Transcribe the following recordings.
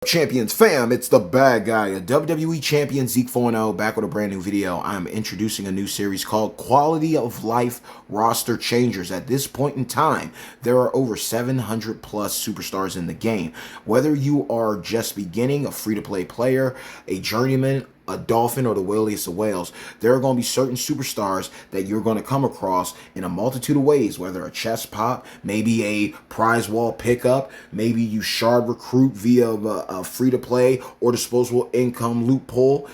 Champions fam, it's the bad guy, a WWE champion Zeke 4-0, back with a brand new video. I'm introducing a new series called Quality of Life Roster Changers. At this point in time, there are over 700 plus superstars in the game. Whether you are just beginning, a free-to-play player, a journeyman, a dolphin, or the whaliest of whales, there are going to be certain superstars that you're going to come across in a multitude of ways, whether a chest pop, maybe a prize wall pickup, maybe you shard recruit via a free-to-play or disposable income loophole.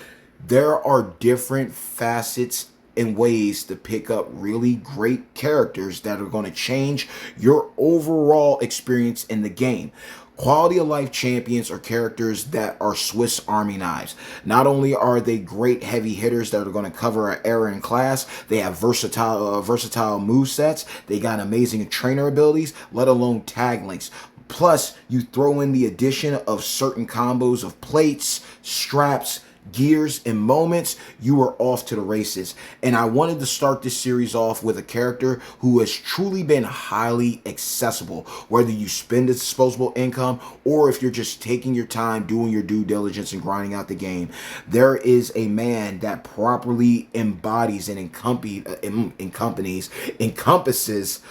There are different facets and ways to pick up really great characters that are going to change your overall experience in the game. Quality of life champions are characters that are Swiss Army knives. Not only are they great heavy hitters that are going to cover an era in class, they have versatile movesets, they got amazing trainer abilities, let alone tag links. Plus, you throw in the addition of certain combos of plates, straps, gears, and moments, you are off to the races. And I wanted to start this series off with a character who has truly been highly accessible, whether you spend a disposable income or if you're just taking your time doing your due diligence and grinding out the game. There is a man that properly embodies and encompasses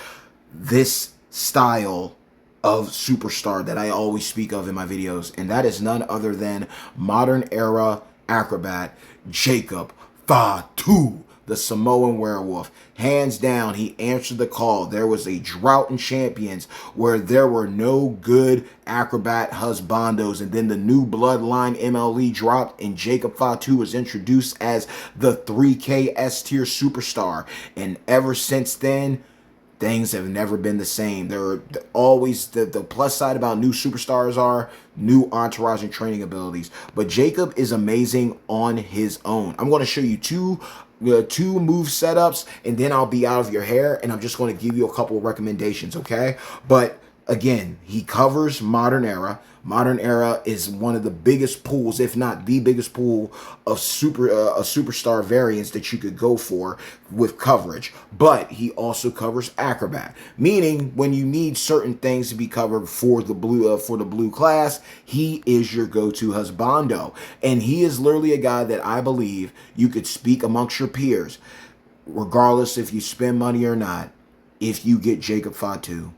this style of superstar that I always speak of in my videos, and that is none other than modern era Acrobat Jacob Fatu, the Samoan werewolf. Hands down, he answered the call. There was a drought in champions where there were no good Acrobat husbandos, and then the new Bloodline MLE dropped, and Jacob Fatu was introduced as the 3K S tier superstar. And ever since then, things have never been the same. There are always the plus side about new superstars are new entourage and training abilities. But Jacob is amazing on his own. I'm going to show you two move setups, and then I'll be out of your hair, and I'm just going to give you a couple of recommendations, okay? But again, he covers modern era. Modern era is one of the biggest pools, if not the biggest pool of superstar variants that you could go for with coverage. But he also covers Acrobat, meaning when you need certain things to be covered for the blue class, he is your go-to husbando. And he is literally a guy that I believe you could speak amongst your peers, regardless if you spend money or not. If you get Jacob Fatu,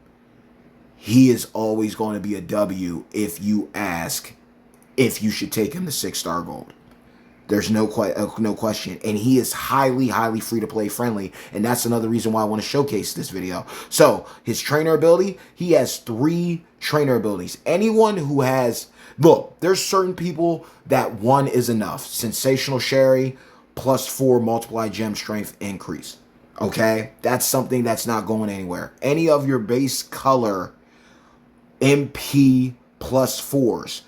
he is always going to be a W if you ask if you should take him to 6-star gold. There's no question. And he is highly free-to-play friendly. And that's another reason why I want to showcase this video. So, his trainer ability, he has 3 trainer abilities. Anyone who has... Look, there's certain people that 1 is enough. Sensational Sherry, +4 multiply gem strength increase. Okay? That's something that's not going anywhere. Any of your base color MP +4s,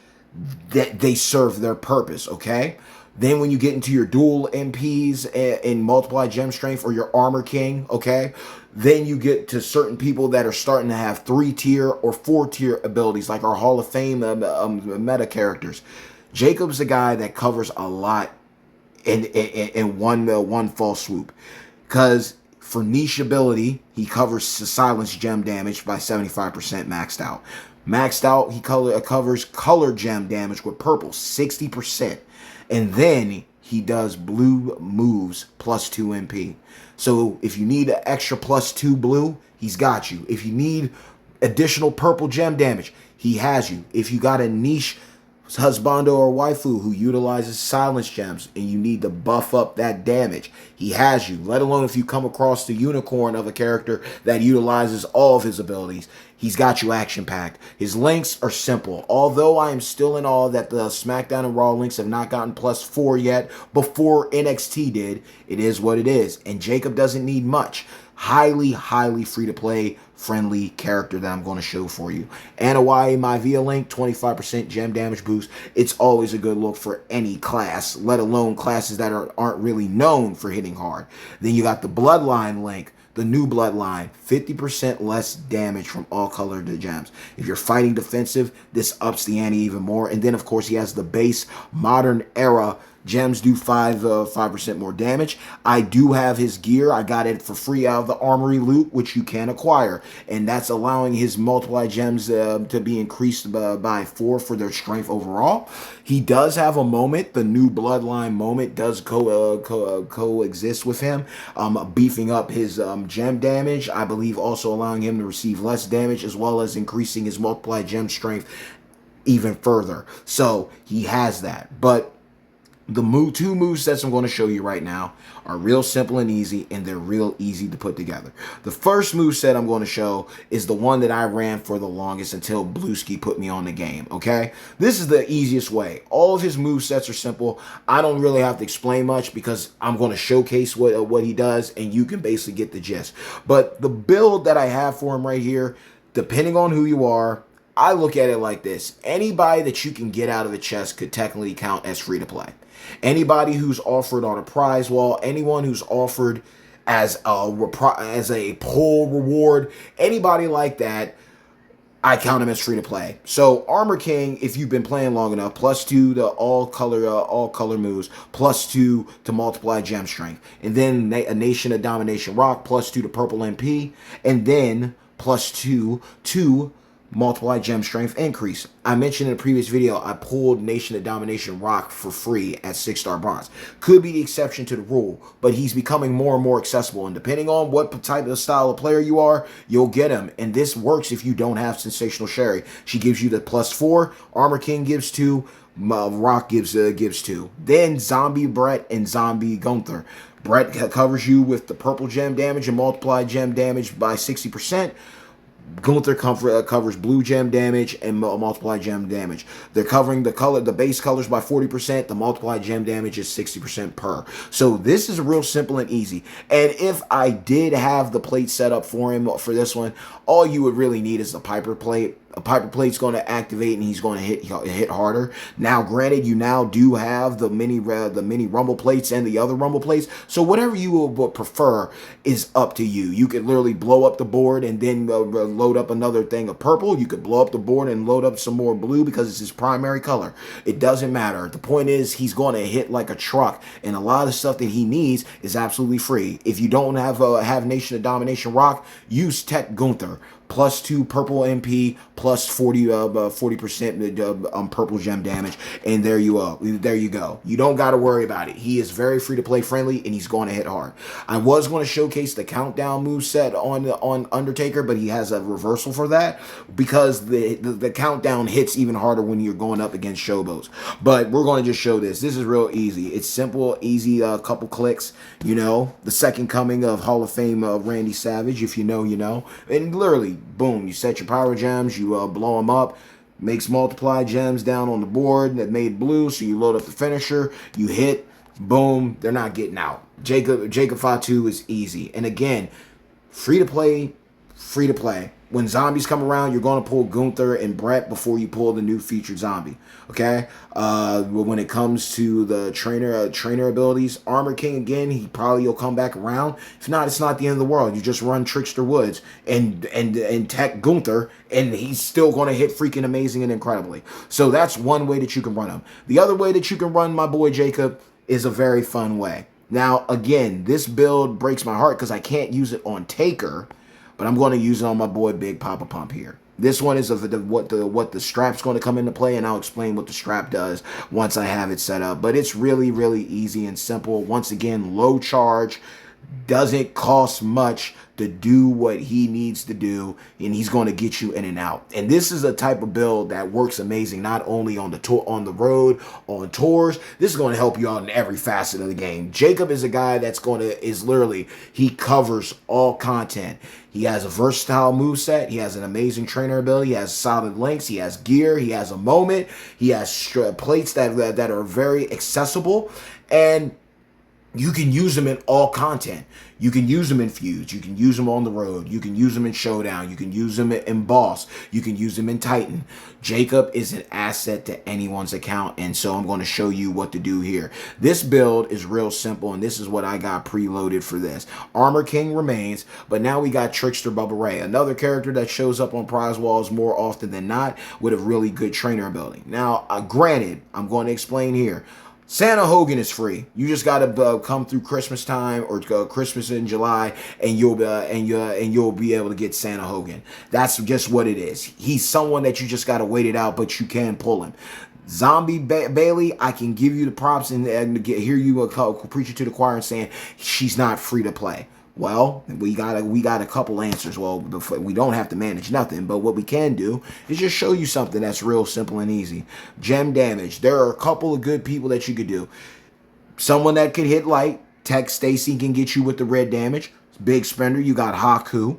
that they serve their purpose, okay? Then when you get into your dual MPs and multiply gem strength or your armor king, okay? Then you get to certain people that are starting to have 3-tier or 4-tier abilities, like our Hall of Fame meta characters. Jacob's a guy that covers a lot in one fall swoop, because for niche ability, he covers silence gem damage by 75% maxed out. Maxed out, he covers color gem damage with purple, 60%. And then he does blue moves +2 MP. So if you need an extra +2 blue, he's got you. If you need additional purple gem damage, he has you. If you got a niche husbando or waifu who utilizes silence gems and you need to buff up that damage, he has you. Let alone if you come across the unicorn of a character that utilizes all of his abilities, he's got you action packed. His links are simple. Although I am still in awe that the SmackDown and Raw links have not gotten +4 yet before NXT did, it is what it is. And Jacob doesn't need much. Highly free-to-play friendly character that I'm going to show for you. Anawai, my via link, 25% gem damage boost. It's always a good look for any class, let alone classes that aren't really known for hitting hard. Then you got the Bloodline link, the new Bloodline, 50% less damage from all colored gems. If you're fighting defensive, this ups the ante even more. And then, of course, he has the base modern era Gems do 5% more damage. I do have his gear. I got it for free out of the armory loot, which you can acquire. And that's allowing his multiply gems to be increased by 4 for their strength overall. He does have a moment. The new Bloodline moment does coexist with him, beefing up his gem damage. I believe also allowing him to receive less damage, as well as increasing his multiply gem strength even further. So he has that. But the two movesets I'm going to show you right now are real simple and easy, and they're real easy to put together. The first moveset I'm going to show is the one that I ran for the longest until Blueski put me on the game, okay? This is the easiest way. All of his movesets are simple. I don't really have to explain much because I'm going to showcase what he does, and you can basically get the gist. But the build that I have for him right here, depending on who you are, I look at it like this. Anybody that you can get out of the chest could technically count as free to play. Anybody who's offered on a prize wall, anyone who's offered as a pull reward, anybody like that, I count him as free to play. So Armor King, if you've been playing long enough, +2 to all color moves, +2 to multiply gem strength, and then a Nation of Domination Rock, +2 to purple MP, and then +2 to multiply gem strength increase. I mentioned in a previous video, I pulled Nation of Domination Rock for free at 6-star bronze. Could be the exception to the rule, but he's becoming more and more accessible. And depending on what type of style of player you are, you'll get him. And this works if you don't have Sensational Sherry. She gives you the +4. Armor King gives 2. Rock gives 2. Then Zombie Brett and Zombie Gunther. Brett covers you with the purple gem damage and multiply gem damage by 60%. Gunther covers blue gem damage and multiply gem damage. They're covering the base colors by 40%. The multiply gem damage is 60% per. So this is real simple and easy. And if I did have the plate set up for him for this one, all you would really need is the Piper plate. A Piper plate's going to activate and he's going to hit harder. Now, granted, you now do have the mini rumble plates and the other rumble plates. So whatever you would prefer is up to you. You could literally blow up the board and then load up another thing of purple. You could blow up the board and load up some more blue because it's his primary color. It doesn't matter. The point is he's going to hit like a truck, and a lot of the stuff that he needs is absolutely free. If you don't have Nation of Domination Rock, use Tech Gunther. +2 purple MP, plus 40% purple gem damage, and there you go. You don't got to worry about it. He is very free to play friendly, and he's going to hit hard. I was going to showcase the countdown moveset on Undertaker, but he has a reversal for that because the countdown hits even harder when you're going up against showboats. But we're going to just show this. This is real easy. It's simple, easy, couple clicks. You know, the second coming of Hall of Fame Randy Savage. If you know, you know, and literally. Boom, you set your power gems, you blow them up, makes multiply gems down on the board that made blue, so you load up the finisher, you hit, boom, they're not getting out. Jacob Fatu is easy. And again, free to play. When zombies come around, you're going to pull Gunther and Brett before you pull the new featured zombie. Okay? When it comes to the trainer abilities, Armor King, again, you'll come back around. If not, it's not the end of the world. You just run Trickster Woods and Tech Gunther, and he's still going to hit freaking amazing and incredibly. So that's one way that you can run him. The other way that you can run my boy Jacob is a very fun way. Now, again, this build breaks my heart because I can't use it on Taker, but I'm going to use it on my boy Big Papa Pump here. This one is what the strap's going to come into play, and I'll explain what the strap does once I have it set up. But it's really, really easy and simple. Once again, low charge, doesn't cost much to do what he needs to do, and he's going to get you in and out. And this is a type of build that works amazing, not only on the road, on tours. This is going to help you out in every facet of the game. Jacob is a guy he covers all content. He has a versatile moveset. He has an amazing trainer ability. He has solid links. He has gear. He has a moment. He has plates that are very accessible, and you can use them in all content. You can use them in feuds. You can use them on the road. You can use them in showdown. You can use them in boss. You can use them in Titan. Jacob is an asset to anyone's account, and so I'm going to show you what to do here. This build is real simple, and this is what I got preloaded for this. Armor King remains, but now we got Trickster Bubba Ray, another character that shows up on prize walls more often than not with a really good trainer ability. Now, granted, I'm going to explain here. Santa Hogan is free. You just gotta come through Christmas time or Christmas in July, and you'll be able to get Santa Hogan. That's just what it is. He's someone that you just gotta wait it out, but you can pull him. Zombie Bailey, I can give you the props and hear you preaching to the choir and saying she's not free to play. Well, we got a couple answers. Well, we don't have to manage nothing, but what we can do is just show you something that's real simple and easy. Gem damage. There are a couple of good people that you could do. Someone that could hit light. Tech Stacy can get you with the red damage. Big spender. You got Haku.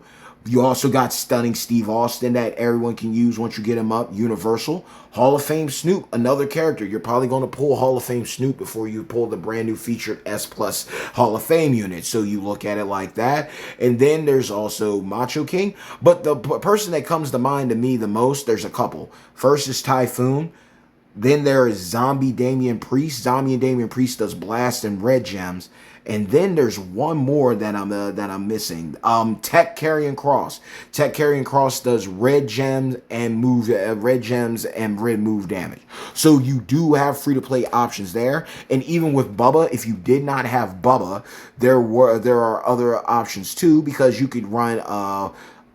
You also got Stunning Steve Austin that everyone can use once you get him up. Universal. Hall of Fame Snoop, another character. You're probably going to pull Hall of Fame Snoop before you pull the brand new featured S Plus Hall of Fame unit. So you look at it like that. And then there's also Macho King. But the person that comes to mind to me the most, there's a couple. First is Typhoon. Then there is Zombie Damian Priest. Zombie and Damian Priest does blast and red gems. And then there's one more that I'm missing. Tech Carrying Cross. Tech Carrying Cross does red gems and red move damage. So you do have free to play options there. And even with Bubba, if you did not have Bubba, there are other options too, because you could run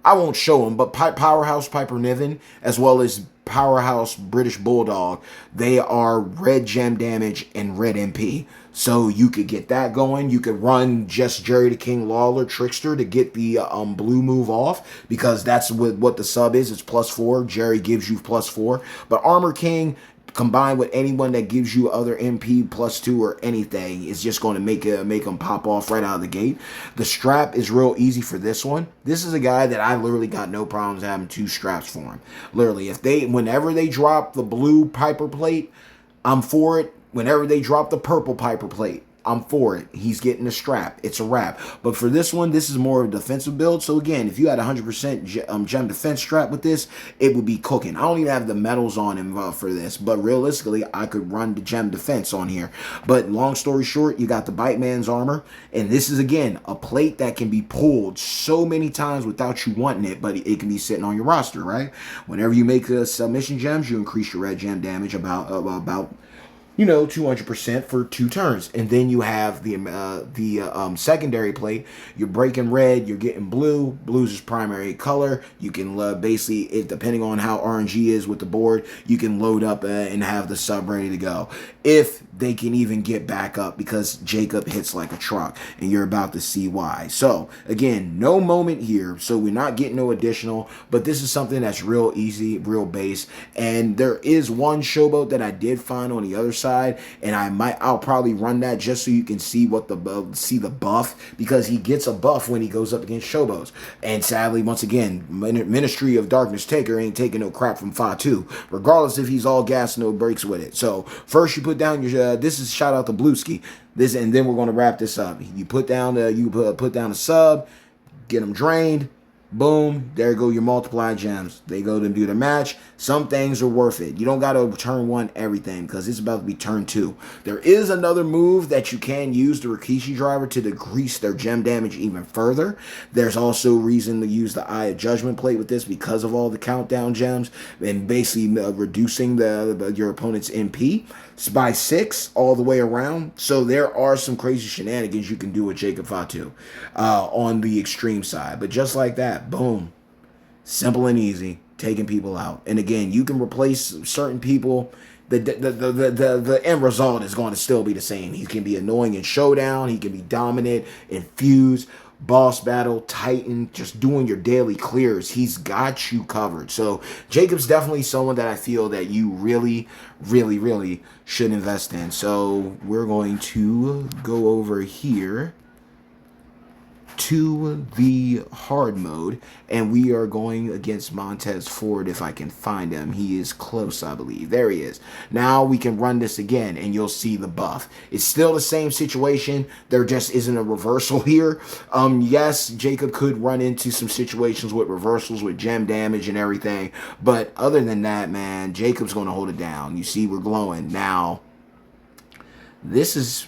I won't show them, but Powerhouse Piper Niven as well as Powerhouse British Bulldog, they are red gem damage and red MP. So you could get that going. You could run just Jerry the King Lawler Trickster to get the blue move off, because that's what the sub is. It's +4. Jerry gives you +4. But Armor King combined with anyone that gives you other MP +2 or anything is just going to make them pop off right out of the gate. The strap is real easy for this one. This is a guy that I literally got no problems having 2 straps for him. Literally, whenever they drop the blue Piper plate, I'm for it. Whenever they drop the purple Piper plate, I'm for it. He's getting a strap. It's a wrap. But for this one, this is more of a defensive build. So again, if you had 100% gem defense strap with this, it would be cooking. I don't even have the medals on him for this. But realistically, I could run the gem defense on here. But long story short, you got the Bite Man's armor. And this is, again, a plate that can be pulled so many times without you wanting it. But it can be sitting on your roster, right? Whenever you make submission gems, you increase your red gem damage about 200% for 2 turns. And then you have the secondary plate. You're breaking red, you're getting blue. Blue's is primary color. You can basically, depending on how RNG is with the board, you can load up and have the sub ready to go. If they can even get back up, because Jacob hits like a truck, and you're about to see why. So again, no moment here, so we're not getting no additional, but this is something that's real easy, real base. And there is one showboat that I did find on the other side, and I'll probably run that just so you can see what the buff, because he gets a buff when he goes up against showboats. And sadly, once again, Ministry of Darkness Taker ain't taking no crap from Fatu, regardless if he's all gas, no brakes with it. So first you put down your this is shout out to Blueski. This, and then we're going to wrap this up. You put down a sub, get them drained. Boom, there go your multiply gems. They go to do the match. Some things are worth it. You don't got to turn 1 everything, because it's about to be turn 2. There is another move that you can use, the Rikishi driver, to decrease their gem damage even further. There's also reason to use the Eye of Judgment plate with this because of all the countdown gems and basically reducing your opponent's MP by 6 all the way around. So there are some crazy shenanigans you can do with Jacob Fatu on the extreme side. But just like that, boom, simple and easy, taking people out. And again, you can replace certain people. The end result is going to still be the same. He can be annoying in showdown. He can be dominant in fuse, boss battle, Titan, just doing your daily clears. He's got you covered. So Jacob's definitely someone that I feel that you really, really, really should invest in. So we're going to go over here to the hard mode, and we are going against Montez Ford. If I can find him, he is close, I believe. There he is. Now we can run this again and you'll see the buff. It's still the same situation. There just isn't a reversal here. Yes, Jacob could run into some situations with reversals with gem damage and everything, but other than that, man, Jacob's going to hold it down. You see, we're glowing. Now this is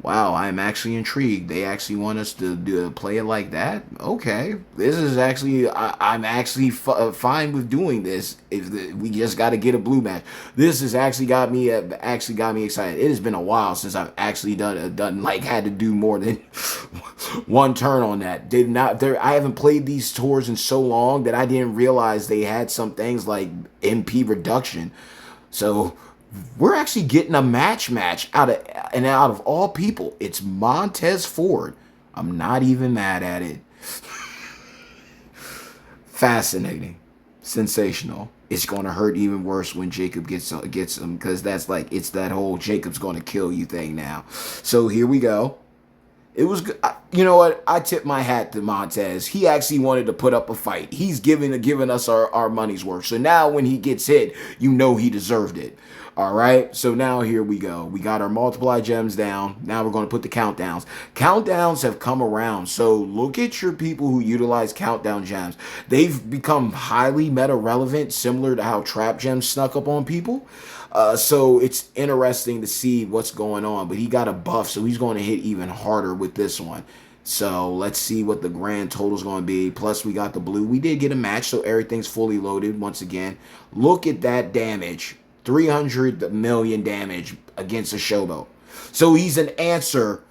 Wow, I'm actually intrigued. They actually want us to play it like that. Okay, this is actually I'm actually fine with doing this. If we just got to get a blue match, this has actually got me excited. It has been a while since I've actually done like had to do more than one turn on that. Did not there? I haven't played these tours in so long that I didn't realize they had some things like MP reduction. So we're actually getting a match out of all people, it's Montez Ford. I'm not even mad at it. Fascinating, sensational. It's going to hurt even worse when Jacob gets him because that's like it's that whole Jacob's going to kill you thing now. So here we go. It was, you know what? I tip my hat to Montez. He actually wanted to put up a fight. He's giving us our money's worth. So now when he gets hit, you know he deserved it. All right. So now here we go. We got our multiply gems down. Now we're going to put the countdowns. Countdowns have come around. So look at your people who utilize countdown gems. They've become highly meta relevant, similar to how trap gems snuck up on people. So it's interesting to see what's going on. But he got a buff, so he's going to hit even harder with this one. So let's see what the grand total is going to be. Plus, we got the blue. We did get a match, so everything's fully loaded once again. Look at that damage. 300 million damage against a showboat. So he's an answer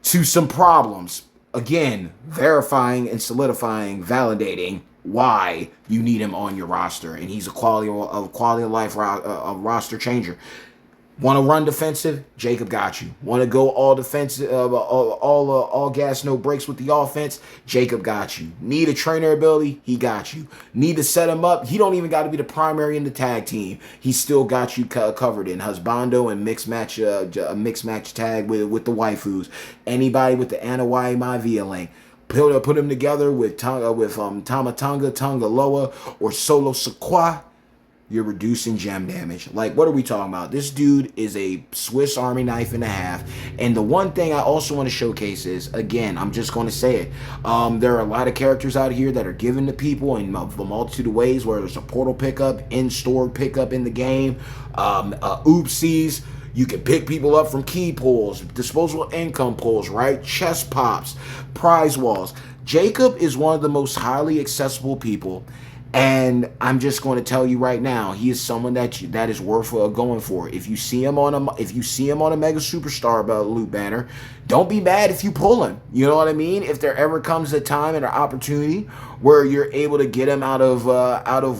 to some problems. Again, verifying and solidifying, validating why you need him on your roster. And he's a quality of life roster changer. Want to run defensive? Jacob got you. Want to go all defensive, all gas, no brakes with the offense? Jacob got you. Need a trainer ability? He got you. Need to set him up? He don't even got to be the primary in the tag team. He still got you covered in husbando and mixed match tag with the waifus. Anybody with the Anawai Maivia link. Put him together with Tamatanga, Tangaloa, or Solo Sakwa. You're reducing gem damage. Like, what are we talking about? This dude is a Swiss Army knife and a half. And the one thing I also want to showcase is, again, I'm just going to say it. There are a lot of characters out here that are given to people in a multitude of ways, where there's a portal pickup, in-store pickup in the game, oopsies. You can pick people up from key pools, disposable income pools, right? Chest pops, prize walls. Jacob is one of the most highly accessible people. And I'm just going to tell you right now, he is someone that is worth going for. If you see him on a Mega Superstar loot banner, don't be mad if you pull him. You know what I mean? If there ever comes a time and an opportunity where you're able to get him out of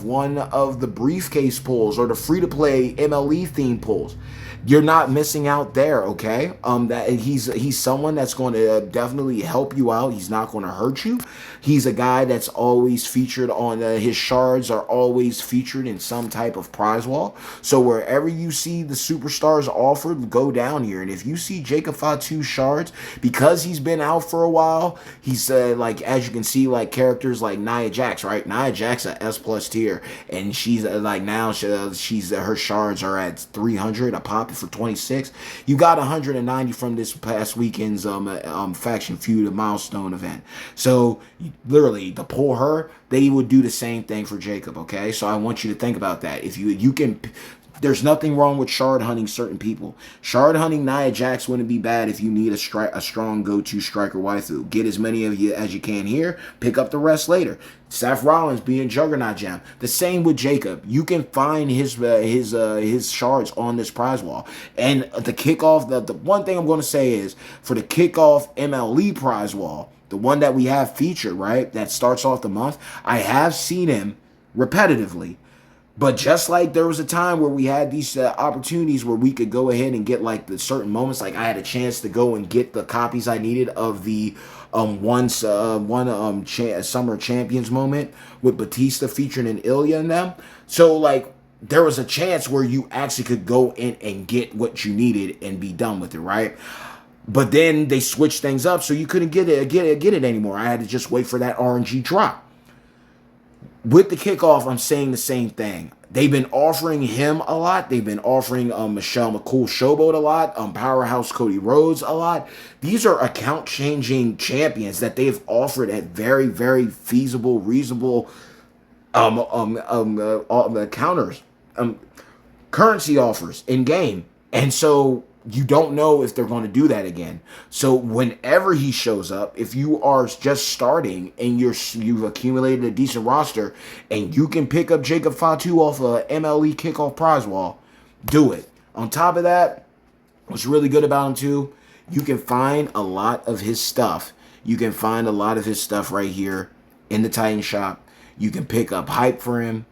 one of the briefcase pulls or the free to play MLE theme pulls, you're not missing out there, okay? That he's someone that's going to definitely help you out. He's not going to hurt you. He's a guy that's always featured on his shards are always featured in some type of prize wall. So wherever you see the superstars offered, go down here. And if you see Jacob Fatu shards, because he's been out for a while, he's like, as you can see, like characters like Nia Jax, right? Nia Jax a S plus tier, and she's like now she's her shards are at 300 a pop for 26. You got 190 from this past weekend's faction feud milestone event. So literally, to pull her, they would do the same thing for Jacob. Okay, so I want you to think about that. If you can. There's nothing wrong with shard hunting certain people. Shard hunting Nia Jax wouldn't be bad if you need a strong go-to striker waifu. Get as many of you as you can here. Pick up the rest later. Seth Rollins being Juggernaut Gem. The same with Jacob. You can find his shards on this prize wall. And the kickoff, the one thing I'm going to say is, for the kickoff MLE prize wall, the one that we have featured, right, that starts off the month, I have seen him repetitively. But just like there was a time where we had these opportunities where we could go ahead and get like the certain moments, like I had a chance to go and get the copies I needed of the Summer Champions moment with Batista featuring in Ilya and them. So like there was a chance where you actually could go in and get what you needed and be done with it, right? But then they switched things up, so you couldn't get it anymore. I had to just wait for that RNG drop. With the kickoff, I'm saying the same thing. They've been offering him a lot. They've been offering Michelle McCool Showboat a lot. Powerhouse Cody Rhodes a lot. These are account-changing champions that they've offered at very, very feasible, reasonable counters, currency offers in game. And so you don't know if they're going to do that again. So whenever he shows up, if you are just starting and you've accumulated a decent roster and you can pick up Jacob Fatu off a MLE kickoff prize wall, do it. On top of that, what's really good about him too, you can find a lot of his stuff. You can find a lot of his stuff right here in the Titan shop. You can pick up hype for him.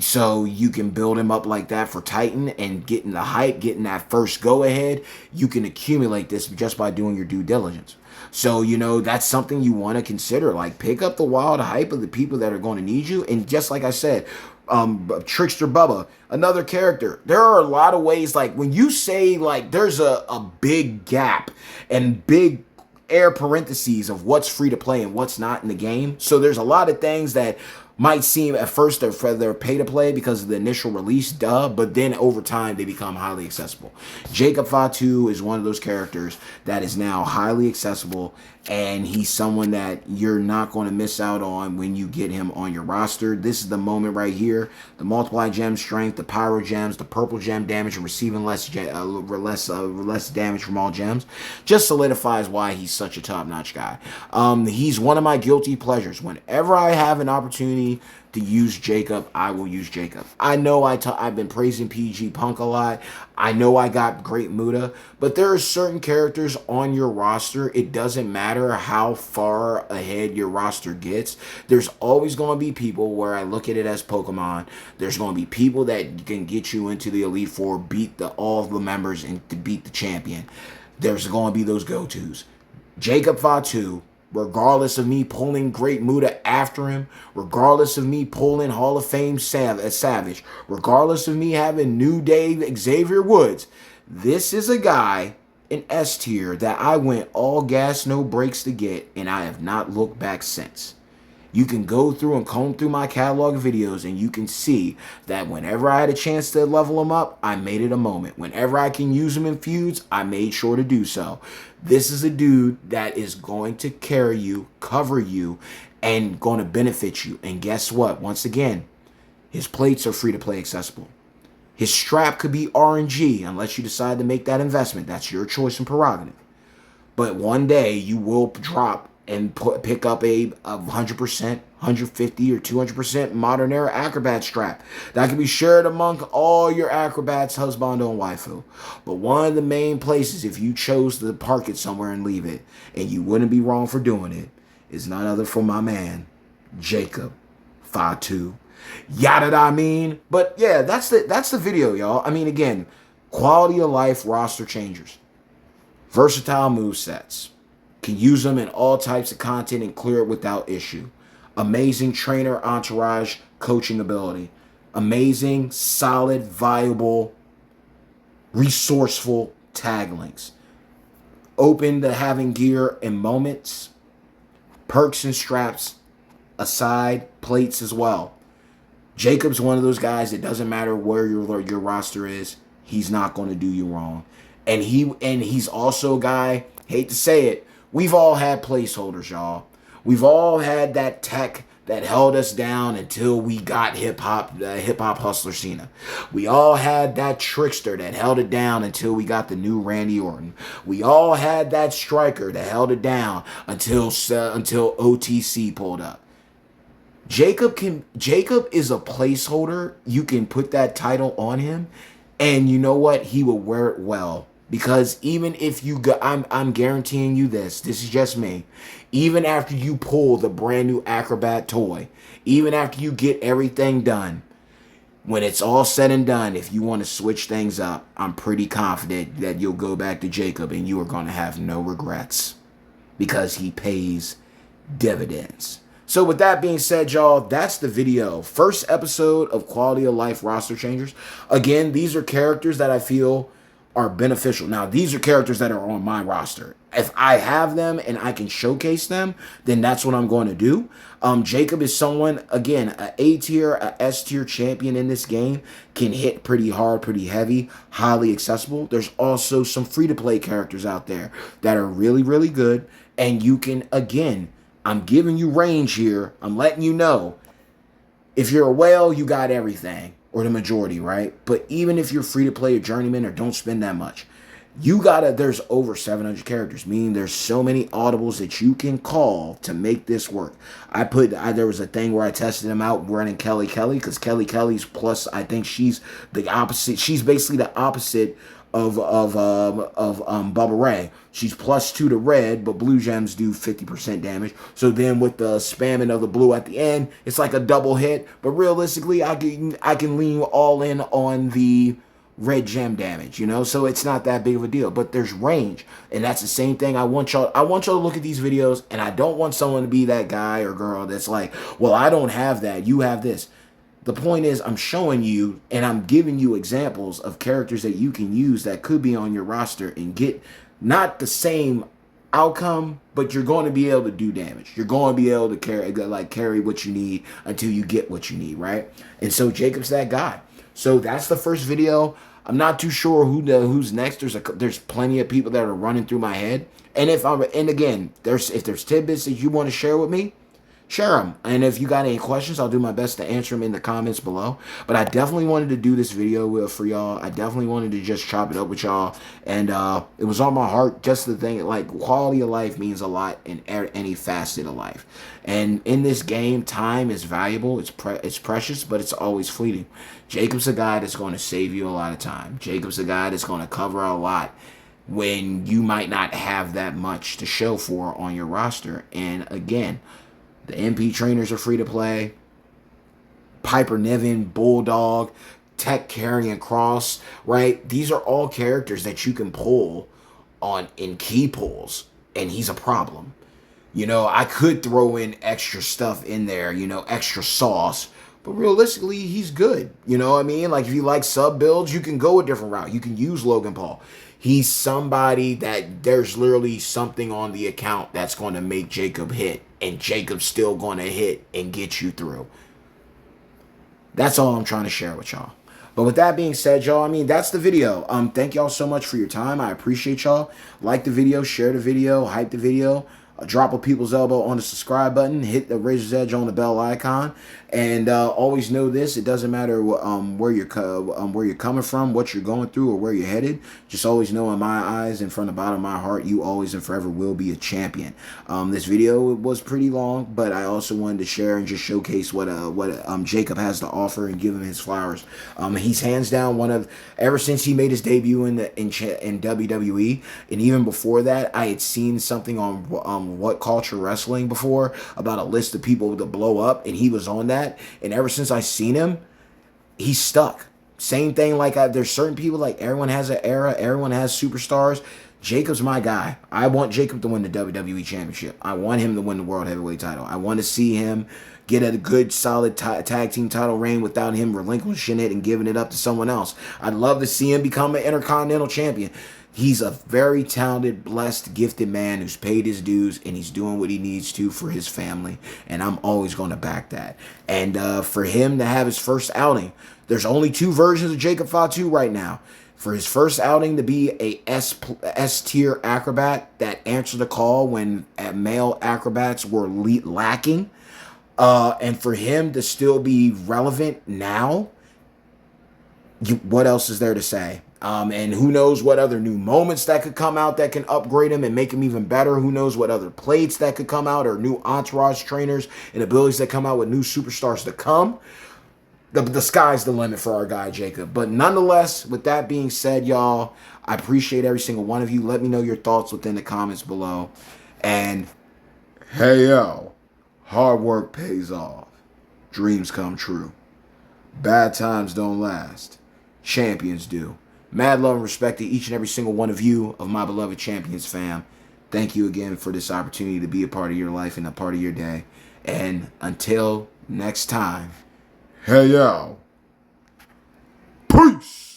So you can build him up like that for Titan and getting the hype, getting that first go ahead. You can accumulate this just by doing your due diligence. So, that's something you want to consider. Like, pick up the wild hype of the people that are going to need you. And just like I said, Trickster Bubba, another character. There are a lot of ways, like, when you say, like, there's a big gap and big air parentheses of what's free to play and what's not in the game. So there's a lot of things that might seem at first they're pay to play because of the initial release, but then over time they become highly accessible. Jacob Fatu is one of those characters that is now highly accessible, and he's someone that you're not going to miss out on when you get him on your roster. This is the moment right here. The multiply gem strength, the pyro gems, the purple gem damage, and receiving less damage from all gems just solidifies why he's such a top-notch guy. He's one of my guilty pleasures. Whenever I have an opportunity to use Jacob, I will use Jacob. I know I've been praising PG Punk a lot. I know I got great Muda, but there are certain characters on your roster. It doesn't matter how far ahead your roster gets. There's always going to be people where I look at it as Pokemon. There's going to be people that can get you into the Elite Four, beat all the members, and to beat the champion. There's going to be those go-tos. Jacob Fatu, regardless of me pulling Great Muda after him, regardless of me pulling Hall of Fame Savage, regardless of me having New Day Xavier Woods, this is a guy in S tier that I went all gas, no brakes to get, and I have not looked back since. You can go through and comb through my catalog of videos and you can see that whenever I had a chance to level him up, I made it a moment. Whenever I can use him in feuds, I made sure to do so. This is a dude that is going to carry you, cover you, and going to benefit you. And guess what? Once again, his plates are free to play accessible. His strap could be RNG unless you decide to make that investment. That's your choice and prerogative. But one day you will drop and pick up a 100%, 150, or 200% modern era Acrobat strap that can be shared among all your Acrobats, husbando, and waifu. But one of the main places, if you chose to park it somewhere and leave it, and you wouldn't be wrong for doing it, is none other for my man, Jacob Fatu. Yada I mean. But yeah, that's the video, y'all. I mean, again, quality of life roster changers, versatile movesets. Can use them in all types of content and clear it without issue. Amazing trainer entourage coaching ability. Amazing, solid, viable, resourceful tag links. Open to having gear in moments. Perks and straps aside, plates as well. Jacob's one of those guys that doesn't matter where your roster is, he's not going to do you wrong. And he's also a guy, hate to say it, we've all had placeholders, y'all. We've all had that tech that held us down until we got hip-hop hustler Cena. We all had that trickster that held it down until we got the new Randy Orton. We all had that striker that held it down until OTC pulled up. Jacob is a placeholder. You can put that title on him, and you know what? He will wear it well. Because even if you go, I'm guaranteeing you this is just me. Even after you pull the brand new Acrobat toy, even after you get everything done, when it's all said and done, if you want to switch things up, I'm pretty confident that you'll go back to Jacob and you are going to have no regrets. Because he pays dividends. So with that being said, y'all, that's the video. First episode of Quality of Life Roster Changers. Again, these are characters that I feel are beneficial. Now, these are characters that are on my roster. If I have them and I can showcase them, then that's what I'm going to do. Jacob is someone, again, a A tier, a S tier champion in this game, can hit pretty hard, pretty heavy, highly accessible. There's also some free-to-play characters out there that are really, really good. And you can, again, I'm giving you range here. I'm letting you know. If you're a whale, you got everything. Or the majority, right? But even if you're free to play a journeyman or don't spend that much, There's over 700 characters, meaning there's so many audibles that you can call to make this work. There was a thing where I tested him out running Kelly because Kelly's plus, I think she's the opposite. She's basically the opposite of Bubba Ray. She's +2 to red, but blue gems do 50% damage. So then with the spamming of the blue at the end, it's like a double hit. But realistically, I can lean all in on the red gem damage, so it's not that big of a deal. But there's range, and that's the same thing. I want y'all to look at these videos, and I don't want someone to be that guy or girl that's like, well, I don't have that, you have this. The point is, I'm showing you and I'm giving you examples of characters that you can use that could be on your roster and get not the same outcome, but you're going to be able to do damage. You're going to be able to carry what you need until you get what you need, right? And so Jacob's that guy. So that's the first video. I'm not too sure who's next. There's plenty of people that are running through my head. And if there's tidbits that you want to share with me, share them. And if you got any questions, I'll do my best to answer them in the comments below. But I definitely wanted to do this video for y'all. I definitely wanted to just chop it up with y'all. And it was on my heart. Just the thing, like, quality of life means a lot in any facet of life. And in this game, time is valuable. It's precious, but it's always fleeting. Jacob's a guy that's going to save you a lot of time. Jacob's a guy that's going to cover a lot when you might not have that much to show for on your roster. And again, the MP trainers are free to play. Piper Niven, Bulldog, Tech Carrying Cross, right? These are all characters that you can pull on in key pulls, and he's a problem. I could throw in extra stuff in there, extra sauce, but realistically, he's good. You know what I mean? Like, if you like sub builds, you can go a different route. You can use Logan Paul. He's somebody that there's literally something on the account that's going to make Jacob hit, and Jacob's still going to hit and get you through. That's all I'm trying to share with y'all. But with that being said, y'all, that's the video. Thank y'all so much for your time. I appreciate y'all. Like the video, share the video, hype the video. Drop a people's elbow on the subscribe button, hit the razor's edge on the bell icon, and always know this: it doesn't matter where you're coming from, what you're going through, or where you're headed. Just always know, in my eyes and from the bottom of my heart, you always and forever will be a champion. This video was pretty long, but I also wanted to share and just showcase what Jacob has to offer and give him his flowers. He's hands down ever since he made his debut in WWE, and even before that, I had seen something on What Culture Wrestling before about a list of people to blow up, and he was on that. And ever since I seen him, he's stuck. Same thing, like there's certain people, like everyone has an era, everyone has superstars. Jacob's my guy. I want Jacob to win the WWE Championship. I want him to win the World Heavyweight title. I want to see him get a good, solid tag team title reign without him relinquishing it and giving it up to someone else. I'd love to see him become an Intercontinental Champion. He's a very talented, blessed, gifted man who's paid his dues, and he's doing what he needs to for his family, and I'm always going to back that. And for him to have his first outing, there's only 2 versions of Jacob Fatu right now. For his first outing to be a S-tier acrobat that answered the call when male acrobats were lacking, and for him to still be relevant now, what else is there to say? And who knows what other new moments that could come out that can upgrade him and make him even better. Who knows what other plates that could come out, or new entourage trainers and abilities that come out with new superstars to come. The sky's the limit for our guy Jacob. But nonetheless, with that being said, y'all, I appreciate every single one of you. Let me know your thoughts within the comments below. And hey, yo, hard work pays off. Dreams come true. Bad times don't last. Champions do. Mad love and respect to each and every single one of you, of my beloved Champions fam. Thank you again for this opportunity to be a part of your life and a part of your day. And until next time, hey yo, peace.